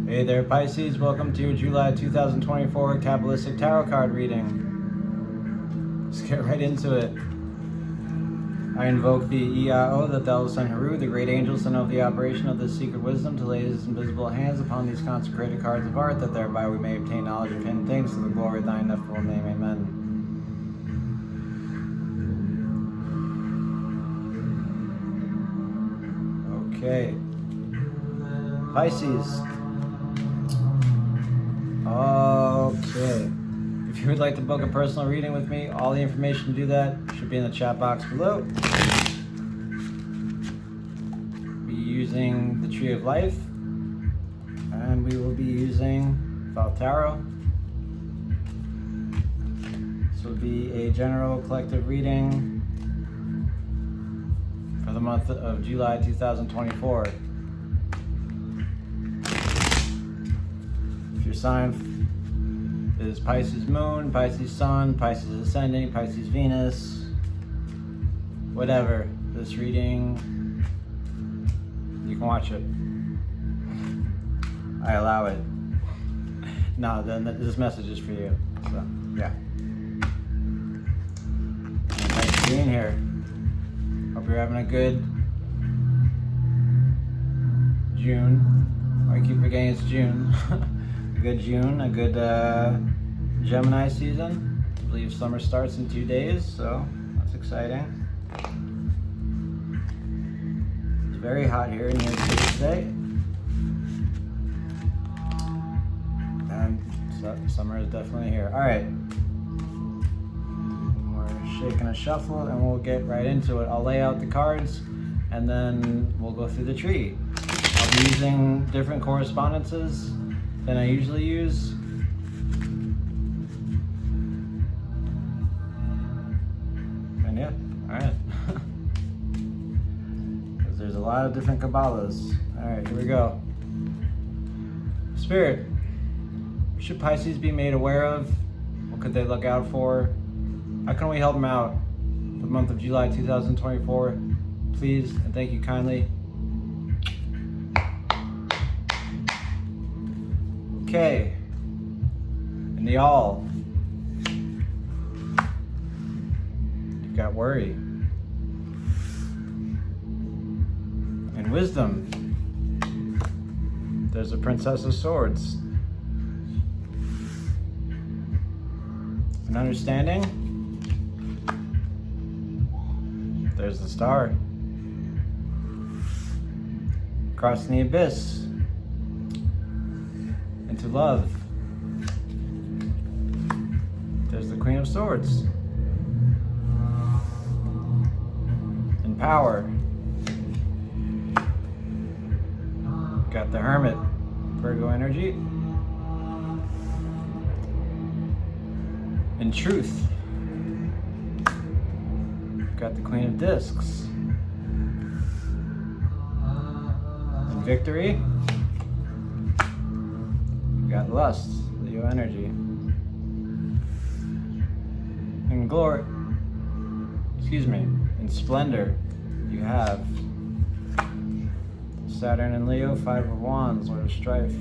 Hey there, Pisces. Welcome to your July 2024 Kabbalistic Tarot card reading. Let's get right into it. I invoke the Iao, the Thou Son Haru, the great angels, to know the operation of this secret wisdom, to lay his invisible hands upon these consecrated cards of art, that thereby we may obtain knowledge of hidden things to the glory of thy ineffable name. Amen. Okay. Pisces. Okay. If you would like to book a personal reading with me, all the information to do that should be in the chat box below. Be using the Tree of Life, and we will be using Val Tarot. This will be a general collective reading for the month of July 2024. If your sign is Pisces Moon, Pisces Sun, Pisces Ascending, Pisces Venus, whatever, this reading, you can watch it. I allow it. No, then this message is for you. So, yeah. Thanks for being here. Hope you're having a good June. I keep forgetting it's June. A good June, a good Gemini season. I believe summer starts in 2 days, so that's exciting. It's very hot here in New York City today. And summer is definitely here. All right. We're shaking a shuffle and we'll get right into it. I'll lay out the cards and then we'll go through the tree. I'll be using different correspondences than I usually use. And yeah, alright. Because there's a lot of different Kabbalahs. Alright, here we go. Spirit, what should Pisces be made aware of? What could they look out for? How can we help them out for the month of July 2024? Please and thank you kindly. Okay, and the all. You've got worry. And wisdom. There's a Princess of Swords. And understanding. There's the Star. Crossing the abyss. Into love. There's the Queen of Swords. And power. Got the Hermit, Virgo energy. And truth. Got the Queen of Discs. And victory. Got lust, Leo energy. And glory, in splendor, you have Saturn and Leo, Five of Wands, Lord of Strife.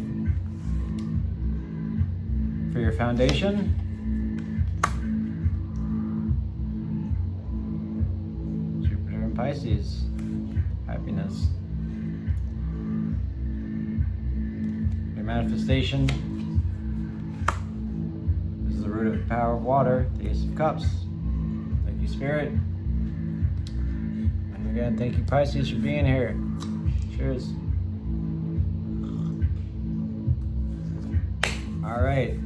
For your foundation, Jupiter and Pisces, happiness. Manifestation. This is the root of the power of water, the Ace of Cups. Thank you, Spirit. And again, thank you, Pisces, for being here. Cheers. All right.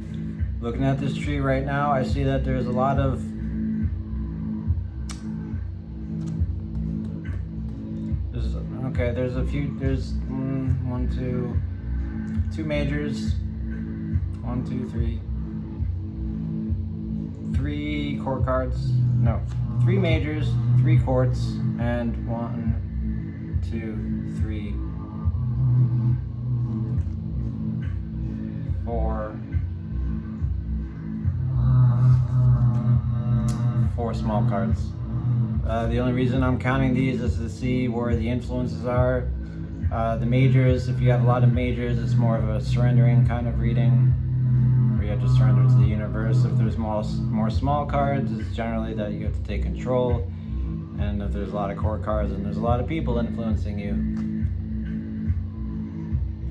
Looking at this tree right now, I see that there's a lot of there's a few, there's two majors, 1, 2, 3, 3 court cards, no, 3 majors, 3 courts, and 1, 2, 3, 4 small cards. The only reason I'm counting these is to see where the influences are. The majors, if you have a lot of majors, it's more of a surrendering kind of reading, where you have to surrender to the universe. If there's more small cards, it's generally that you have to take control. And if there's a lot of core cards and there's a lot of people influencing you,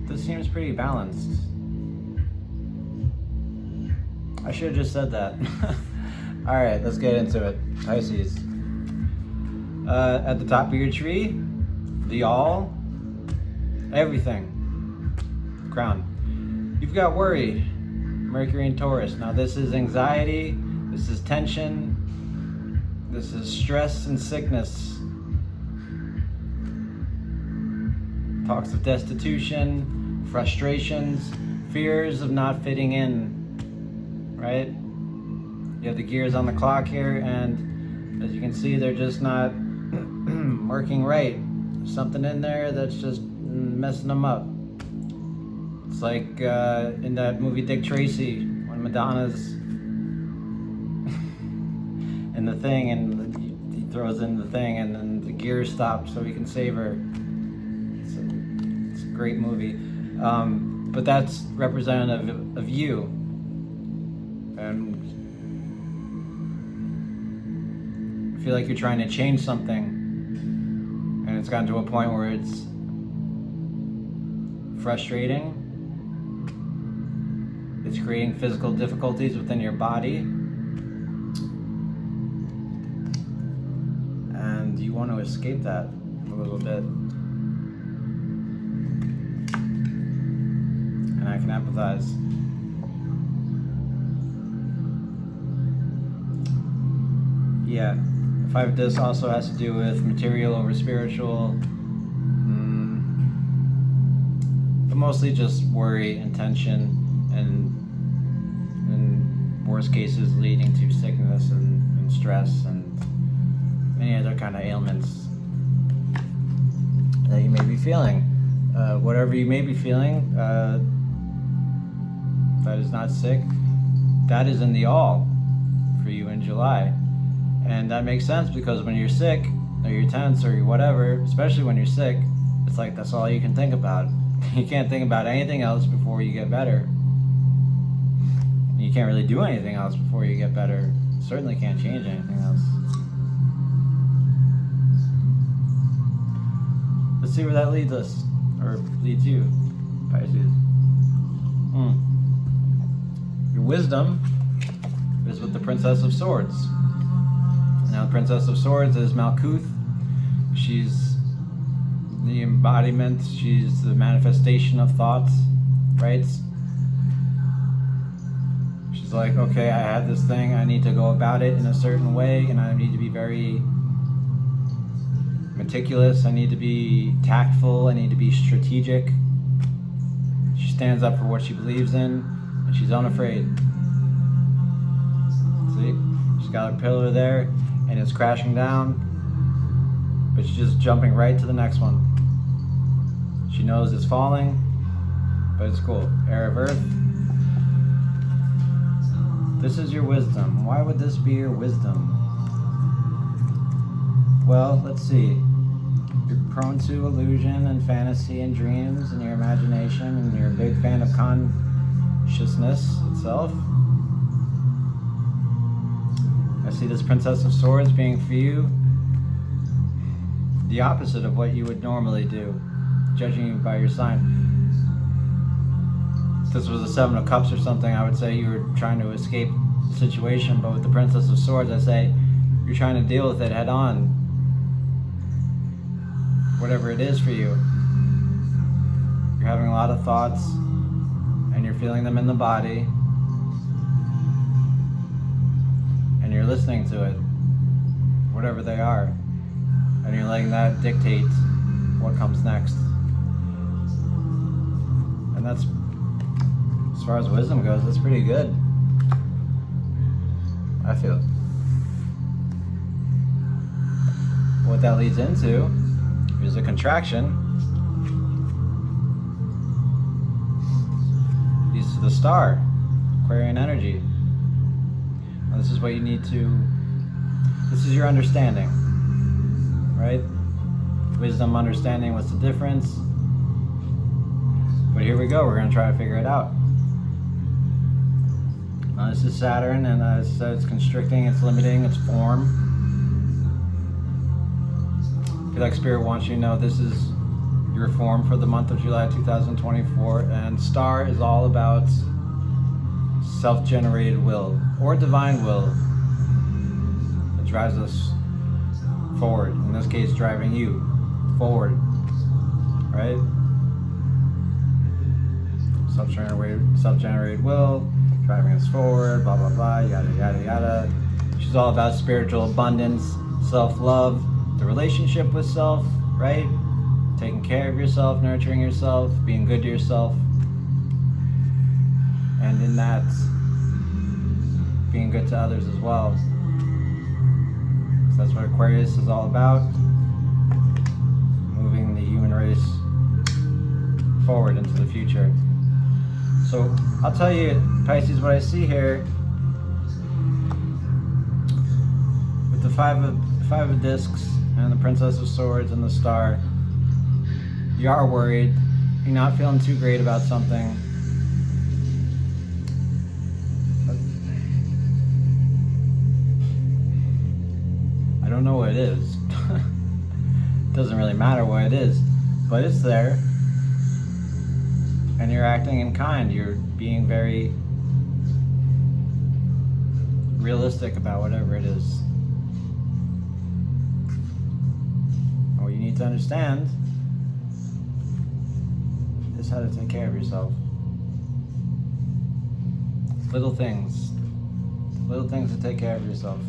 this seems pretty balanced. I should have just said that. Alright, let's get into it. Pisces. At the top of your tree, the all, everything. Crown. You've got worry, Mercury and Taurus. Now this is anxiety, this is tension, this is stress and sickness. Talks of destitution, frustrations, fears of not fitting in, right? You have the gears on the clock here, and as you can see, they're just not working right. There's something in there that's just messing them up. It's like in that movie Dick Tracy, when Madonna's in the thing and he throws in the thing and then the gears stop so he can save her. It's a great movie. But that's representative of you. And I feel like you're trying to change something, and it's gotten to a point where it's frustrating. It's creating physical difficulties within your body, and you want to escape that a little bit. And I can empathize. Yeah, this also has to do with material over spiritual, but mostly just worry and tension, and in worst cases leading to sickness and stress and many other kind of ailments that you may be feeling. Whatever you may be feeling that is not sick, that is in the all for you in July. And that makes sense because when you're sick, or you're tense, or you're whatever, especially when you're sick, it's like that's all you can think about. You can't think about anything else before you get better. You can't really do anything else before you get better. Certainly can't change anything else. Let's see where that leads us, or leads you, Pisces. Your wisdom is with the Princess of Swords. Now, the Princess of Swords is Malkuth. She's the embodiment, she's the manifestation of thoughts, right? She's like, okay, I had this thing, I need to go about it in a certain way, and I need to be very meticulous, I need to be tactful, I need to be strategic. She stands up for what she believes in, and she's unafraid. See? She's got her pillar there, and it's crashing down, but she's just jumping right to the next one. She knows it's falling, but it's cool. Air of Earth. This is your wisdom. Why would this be your wisdom? Well, let's see. You're prone to illusion and fantasy and dreams and your imagination, and you're a big fan of consciousness itself. I see this Princess of Swords being for you the opposite of what you would normally do, judging you by your sign. If this was a Seven of Cups or something, I would say you were trying to escape the situation, but with the Princess of Swords, I say you're trying to deal with it head on. Whatever it is for you. You're having a lot of thoughts, and you're feeling them in the body, and you're listening to it, whatever they are, and you're letting that dictate what comes next. And that's, as far as wisdom goes, that's pretty good, I feel. What that leads into is a contraction. Leads to the star, Aquarian energy. Now, this is what you need to, this is your understanding, right? Wisdom, understanding, what's the difference? But here we go, we're going to try to figure it out. This is Saturn, and as I said, it's constricting, it's limiting, it's form. I feel like Spirit wants you to know this is your form for the month of July 2024, and Star is all about self-generated will, or divine will, that drives us forward. In this case, driving you forward, right? Self-generated will, driving us forward, blah, blah, blah, yada, yada, yada. She's all about spiritual abundance, self-love, the relationship with self, right? Taking care of yourself, nurturing yourself, being good to yourself. And in that, being good to others as well. So that's what Aquarius is all about. Moving the human race forward into the future. So I'll tell you, Pisces, what I see here with the five of discs and the Princess of Swords and the Star. You are worried. You're not feeling too great about something. I don't know what it is. It doesn't really matter what it is, but it's there. And you're acting in kind. You're being very realistic about whatever it is. And what you need to understand is how to take care of yourself. Little things to take care of yourself.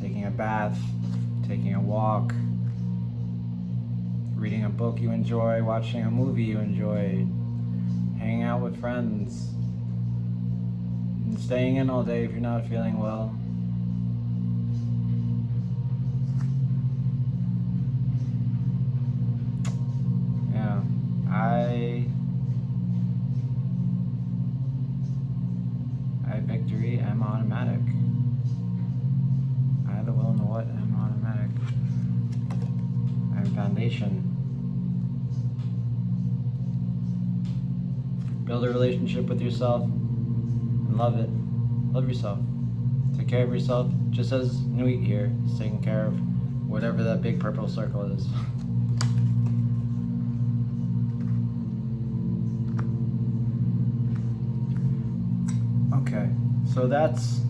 Taking a bath, taking a walk, reading a book you enjoy, watching a movie you enjoy, hanging out with friends, and staying in all day if you're not feeling well. Yeah, I victory, I'm automatic. I the will and the what, I'm automatic. I'm foundation. Build a relationship with yourself and love it. Love yourself. Take care of yourself, just as Nuit here is taking care of whatever that big purple circle is. Okay, so that's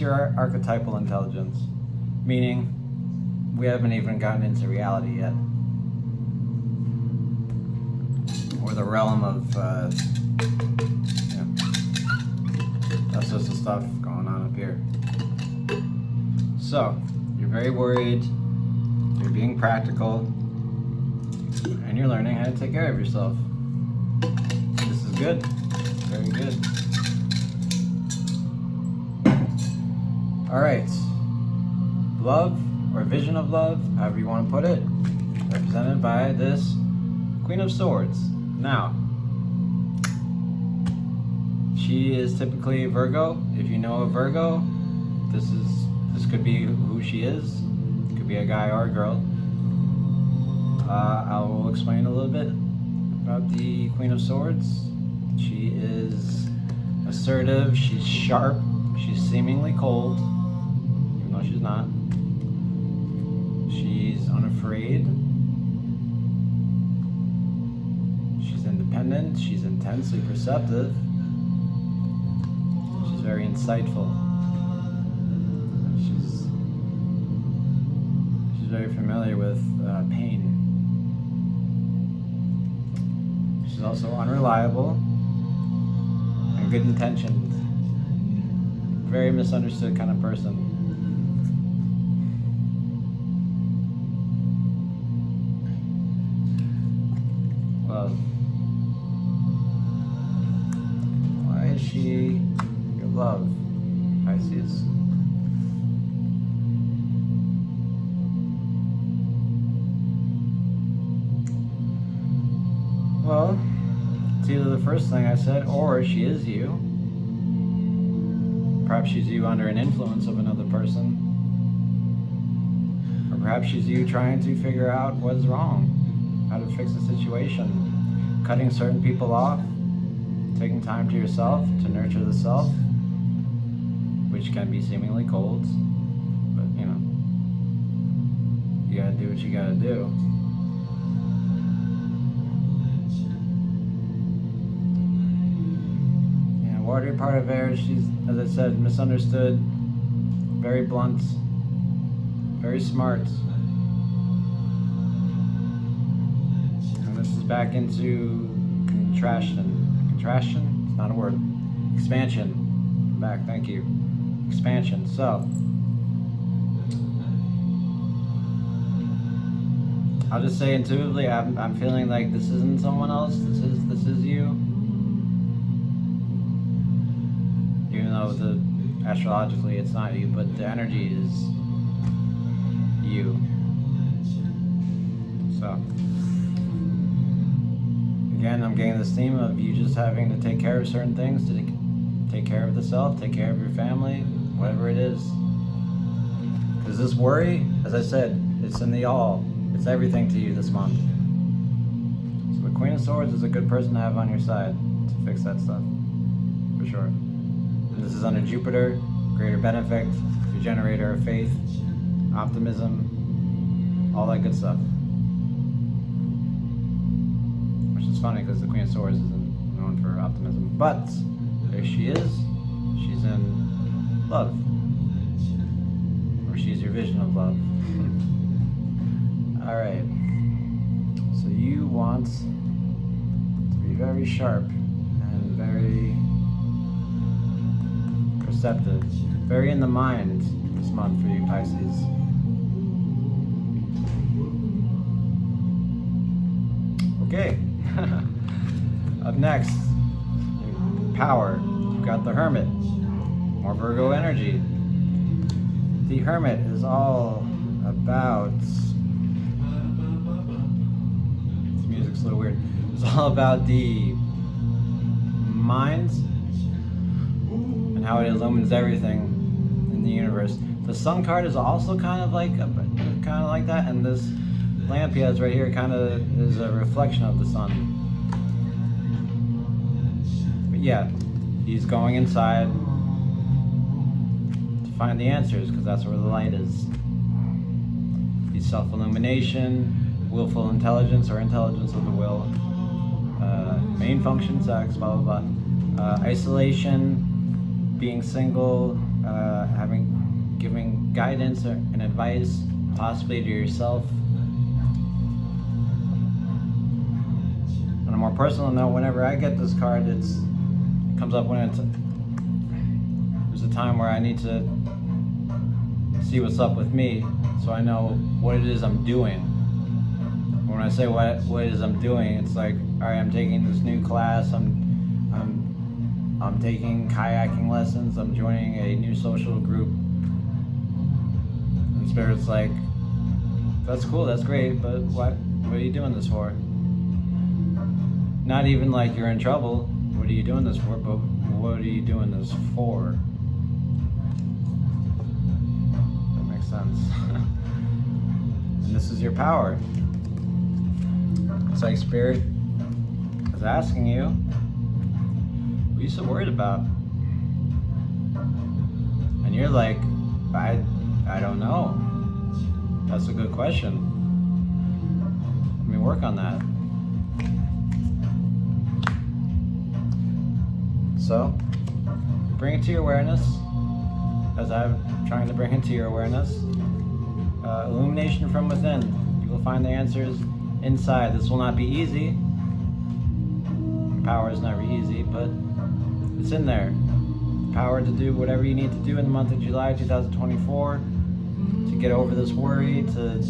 your archetypal intelligence, meaning we haven't even gotten into reality yet, or the realm of that's just the stuff going on up here. So you're very worried, you're being practical, and you're learning how to take care of yourself. This is good, very good. All right, love, or vision of love, however you want to put it, represented by this Queen of Swords. Now, she is typically Virgo. If you know a Virgo, this could be who she is. It could be a guy or a girl. I will explain a little bit about the Queen of Swords. She is assertive, she's sharp, she's seemingly cold, even though she's not. She's unafraid. She's independent. She's intensely perceptive. She's very insightful. She's very familiar with pain. She's also unreliable and good intentioned. Very misunderstood kind of person. Love. Why is she your love, Pisces? Well, it's either the first thing I said, or she is you. Perhaps she's you under an influence of another person. Or perhaps she's you trying to figure out what's wrong, how to fix the situation, cutting certain people off, taking time to yourself to nurture the self, which can be seemingly cold, but you know, you gotta do what you gotta do. Yeah, watery part of air, she's, as I said, misunderstood, very blunt, very smart. And this is back into contraction. Contraction? It's not a word. Expansion. Back, thank you. Expansion. So, I'll just say intuitively, I'm feeling like this isn't someone else. This is you. Even though astrologically it's not you, but the energy is you. So, again, I'm getting this theme of you just having to take care of certain things, to take care of the self, take care of your family, whatever it is. Because this worry, as I said, it's in the all. It's everything to you this month. So the Queen of Swords is a good person to have on your side to fix that stuff, for sure. And this is under Jupiter, greater benefit, your generator of faith, optimism, all that good stuff. Which is funny because the Queen of Swords isn't known for optimism. But there she is. She's in love. Or she's your vision of love. Alright. So you want to be very sharp and very perceptive. Very in the mind this month for you, Pisces. Okay. Up next, power. You've got the Hermit. More Virgo energy. The Hermit is all about... This music's a little weird. It's all about the mind and how it illumines everything in the universe. The Sun card is also kind of like that, and this lamp he has right here kind of is a reflection of the sun. But yeah, he's going inside to find the answers because that's where the light is. He's self-illumination, willful intelligence or intelligence of the will, main function, sex, blah blah blah, isolation, being single, giving guidance and advice, possibly to yourself. On a more personal note, whenever I get this card, it comes up when there's a time where I need to see what's up with me, so I know what it is I'm doing. When I say what it is I'm doing, it's like, all right, I'm taking this new class, I'm taking kayaking lessons, I'm joining a new social group. And Spirit's like, that's cool, that's great, but what are you doing this for? Not even like you're in trouble, what are you doing this for, but what are you doing this for? That makes sense. And this is your power. It's like Spirit is asking you, what are you so worried about? And you're like, I don't know. That's a good question. Let me work on that. So, bring it to your awareness, as I'm trying to bring it to your awareness. Illumination from within. You will find the answers inside. This will not be easy. Power is never easy, but it's in there. Power to do whatever you need to do in the month of July 2024 to get over this worry, to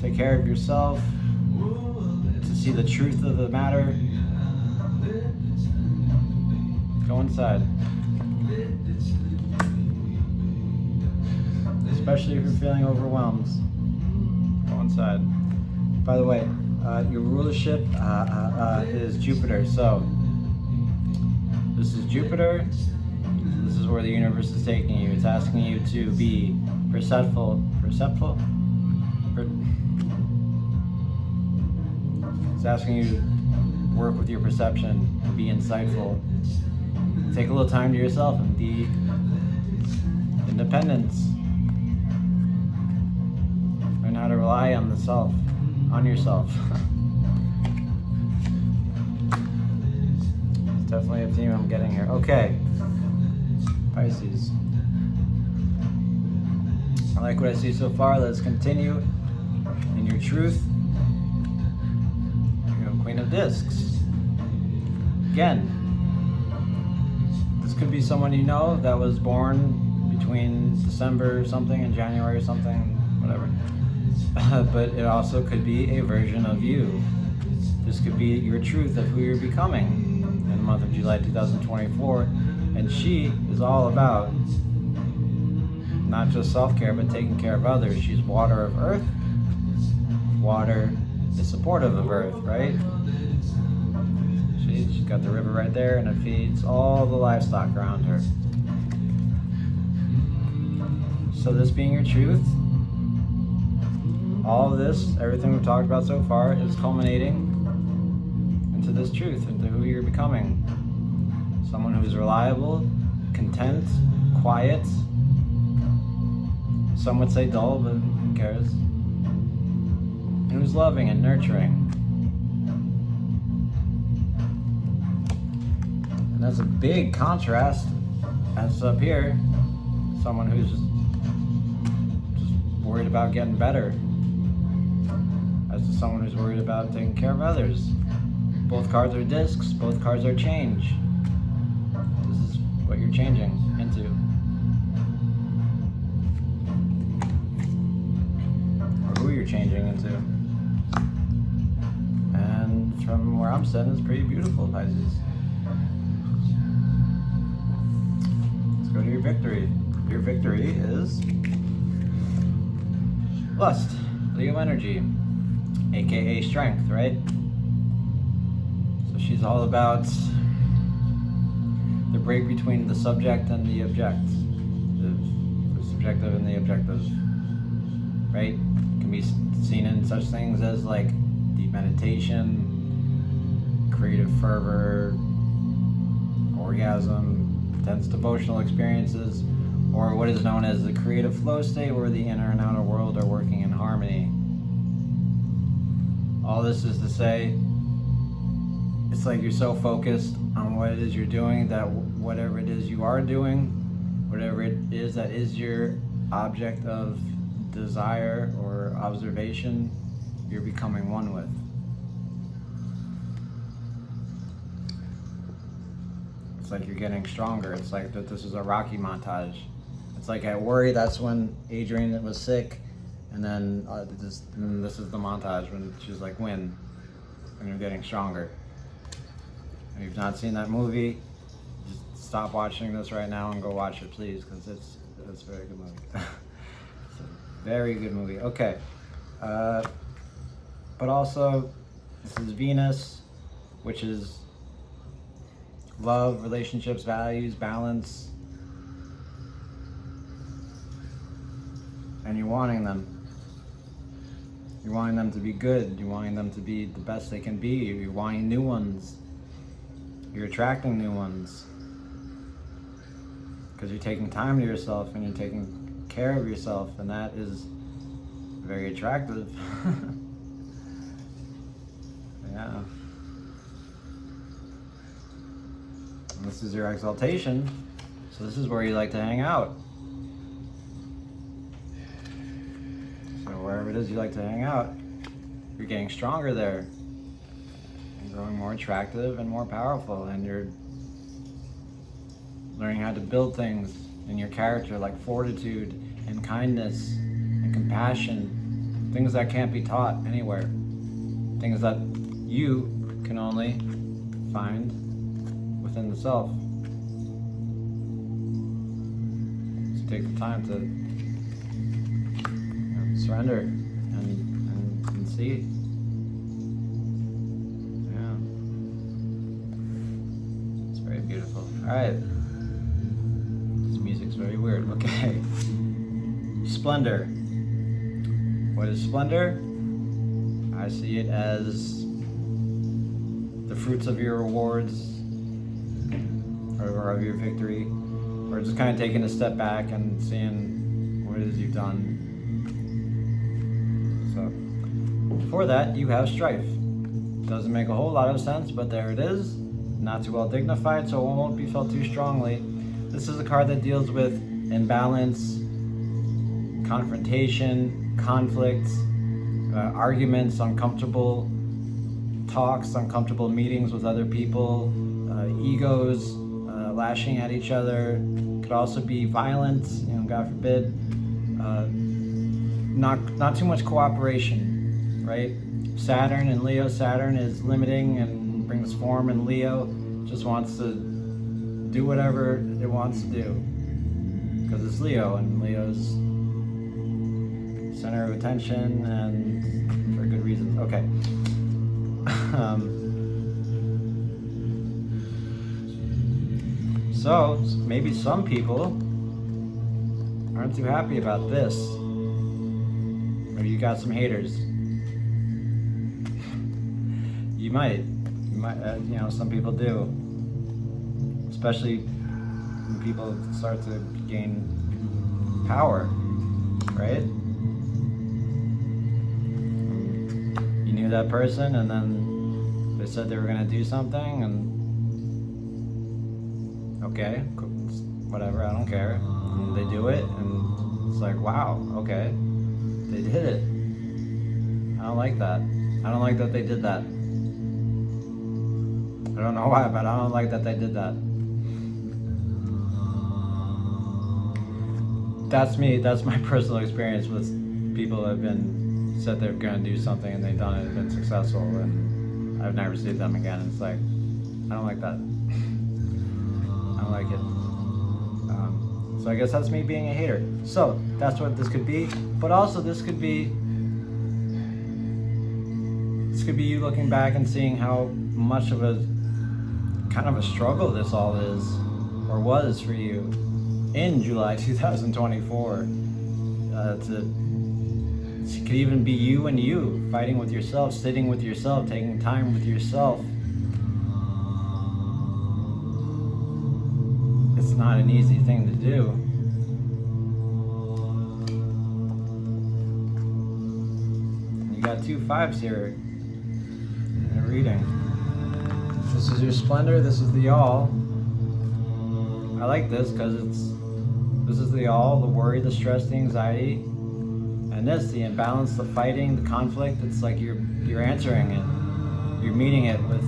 take care of yourself, to see the truth of the matter. Go inside. Especially if you're feeling overwhelmed. Go inside. By the way, your rulership is Jupiter. So this is Jupiter. This is where the universe is taking you. It's asking you to be perceptive It's asking you to work with your perception, be insightful, take a little time to yourself, and be independence. Learn how to rely on the self, on yourself. It's definitely a theme I'm getting here. Okay, Pisces. I like what I see so far. Let's continue in your truth. You know, Queen of Discs. Again, this could be someone you know that was born between December something and January something, whatever. But it also could be a version of you. This could be your truth of who you're becoming in the month of July 2024. And she is all about not just self-care, but taking care of others. She's water of earth. Water is supportive of earth, right? She's got the river right there, and it feeds all the livestock around her. So this being your truth, all of this, everything we've talked about so far, is culminating into this truth, into who you're becoming. Someone who's reliable, content, quiet. Some would say dull, but who cares? And who's loving and nurturing. And that's a big contrast, as up here, someone who's just worried about getting better, as to someone who's worried about taking care of others. Both cards are discs, both cards are change. This is what you're changing into. Or who you're changing into. And from where I'm sitting, it's pretty beautiful, Pisces. Let's go to your victory. Your victory is lust, Leo energy, aka strength, right? So she's all about the break between the subject and the object, the subjective and the objective, right? It can be seen in such things as like deep meditation, creative fervor, orgasm, intense devotional experiences, or what is known as the creative flow state, where the inner and outer world are working in harmony. All this is to say, it's like you're so focused on what it is you're doing that whatever it is you are doing, whatever it is that is your object of desire or observation, you're becoming one with. It's like you're getting stronger. It's like that this is a Rocky montage. It's like at Worry, that's when Adrian was sick, and then this is the montage when she's like, win, and you're getting stronger. If you've not seen that movie, just stop watching this right now and go watch it, please, because it's a very good movie. It's a very good movie. Okay, but also this is Venus, which is love, relationships, values, balance. And you're wanting them. You're wanting them to be good. You're wanting them to be the best they can be. You're wanting new ones. You're attracting new ones. Because you're taking time to yourself and you're taking care of yourself, and that is very attractive. Yeah. And this is your exaltation. So this is where you like to hang out. Wherever it is you like to hang out, you're getting stronger there and growing more attractive and more powerful, and you're learning how to build things in your character like fortitude and kindness and compassion, things that can't be taught anywhere, things that you can only find within the self. So take the time to surrender and see. Yeah. It's very beautiful. Alright. This music's very weird. Okay. Splendor. What is splendor? I see it as the fruits of your rewards or of your victory, or just kind of taking a step back and seeing what it is you've done. So for that, you have strife. Doesn't make a whole lot of sense, but there it is. Not too well dignified, so it won't be felt too strongly. This is a card that deals with imbalance, confrontation, conflicts, arguments, uncomfortable talks, uncomfortable meetings with other people, egos, lashing at each other. Could also be violence, God forbid. Not too much cooperation, right? Saturn and Leo. Saturn is limiting and brings form, and Leo just wants to do whatever it wants to do because it's Leo, and Leo's center of attention, and for good reasons. Okay. So maybe some people aren't too happy about this. Maybe you got some haters. You might, some people do, especially when people start to gain power, right? You knew that person, and then they said they were gonna do something, and okay, whatever, I don't care. And they do it, and it's like, wow, okay, they did it. I don't like that. I don't like that they did that. I don't know why, but I don't like that they did that. That's me. That's my personal experience with people that have been said they're going to do something and they've done it and been successful, and I've never seen them again. It's like, I don't like that. I don't like it. So I guess that's me being a hater. So that's what this could be. But also this could be you looking back and seeing how much of a kind of a struggle this all is, or was for you in July 2024. It could even be you and you fighting with yourself, sitting with yourself, taking time with yourself. It's not an easy thing to do. You got 2 5s here in a reading. This is your splendor, this is the all. I like this because this is the all, the worry, the stress, the anxiety, and this, the imbalance, the fighting, the conflict. It's like you're answering it. You're meeting it with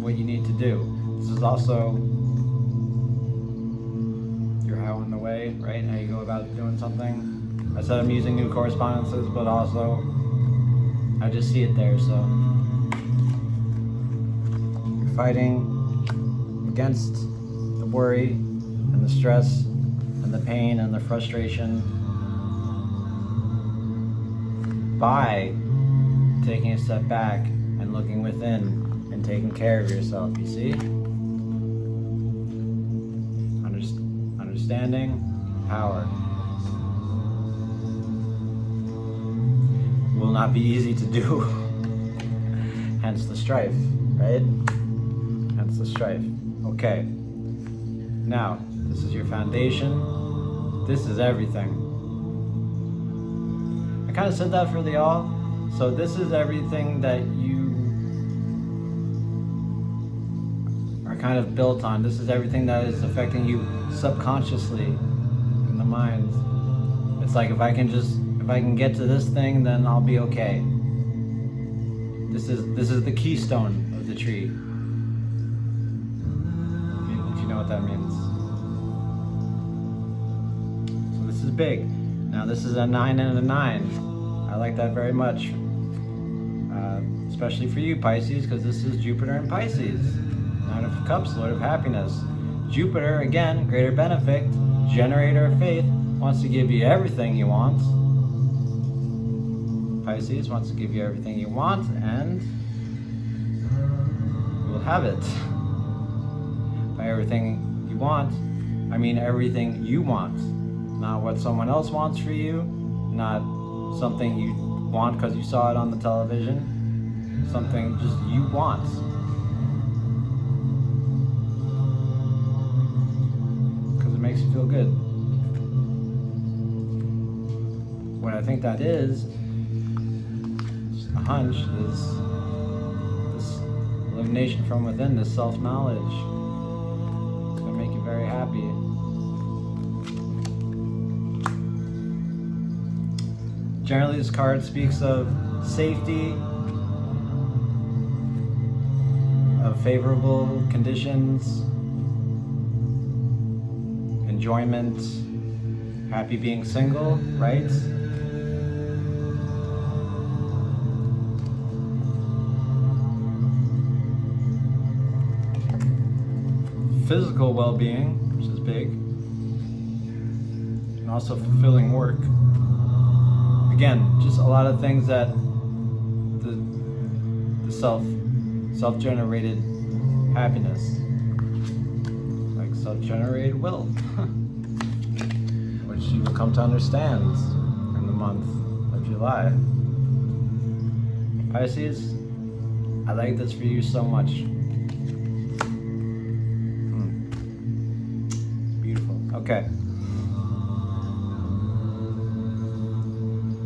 what you need to do. This is also your how in the way, right? How you go about doing something. I said I'm using new correspondences, but also I just see it there, so you're fighting against the worry and the stress and the pain and the frustration by taking a step back and looking within and taking care of yourself, you see? Understanding, power. Will not be easy to do. Hence the strife, right? Hence the strife. Okay. Now, this is your foundation. This is everything. I kind of said that for the all. So this is everything that you are kind of built on. This is everything that is affecting you subconsciously in the mind. It's like if I can get to this thing, then I'll be okay. This is the keystone of the tree. If you know what that means. So this is big. Now this is a 9 and a 9. I like that very much. Especially for you, Pisces, because this is Jupiter in Pisces. 9 of Cups, Lord of Happiness. Jupiter, again, greater benefit, generator of faith, wants to give you everything you want. Pisces wants to give you everything you want, and you will have it. By everything you want, I mean everything you want. Not what someone else wants for you, not something you want because you saw it on the television, something just you want. Because it makes you feel good. What I think that is a hunch, is this illumination from within, this self-knowledge. It's going to make you very happy. Generally, this card speaks of safety, of favorable conditions, enjoyment, happy being single, right? Physical well-being, which is big, and also fulfilling work. Again, just a lot of things that the self-generated happiness, like self-generated will, which you will come to understand in the month of July. Pisces, I like this for you so much. Beautiful. Okay.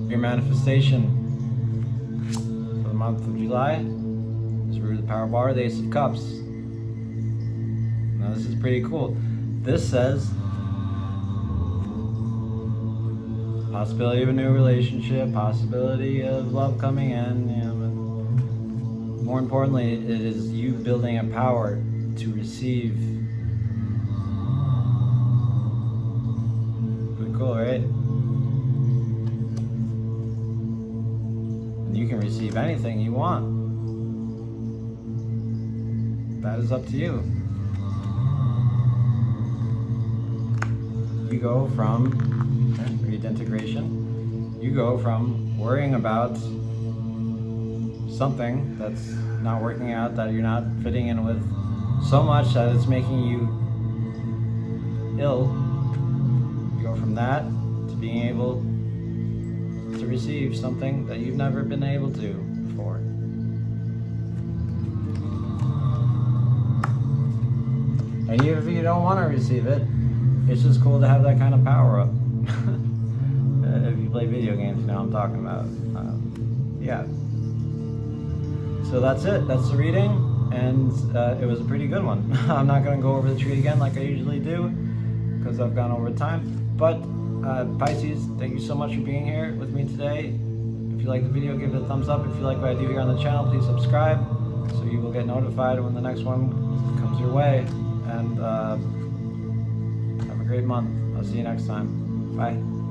Your manifestation for the month of July is Root of the Power Bar, the Ace of Cups. Now this is pretty cool. This says possibility of a new relationship, possibility of love coming in. You know, but more importantly, it is you building a power to receive. Pretty cool, right? You can receive anything you want. That is up to you. You go from redintegration. You go from worrying about something that's not working out, that you're not fitting in with, so much that it's making you ill. You go from that to being able to receive something that you've never been able to before. And even if you don't want to receive it, it's just cool to have that kind of power up. If you play video games, you know what I'm talking about. Yeah. So that's it. That's the reading, and it was a pretty good one. I'm not going to go over the tree again like I usually do, because I've gone over time. But Pisces, thank you so much for being here with me today. If you like the video, give it a thumbs up. If you like what I do here on the channel, please subscribe so you will get notified when the next one comes your way. And have a great month. I'll see you next time. Bye.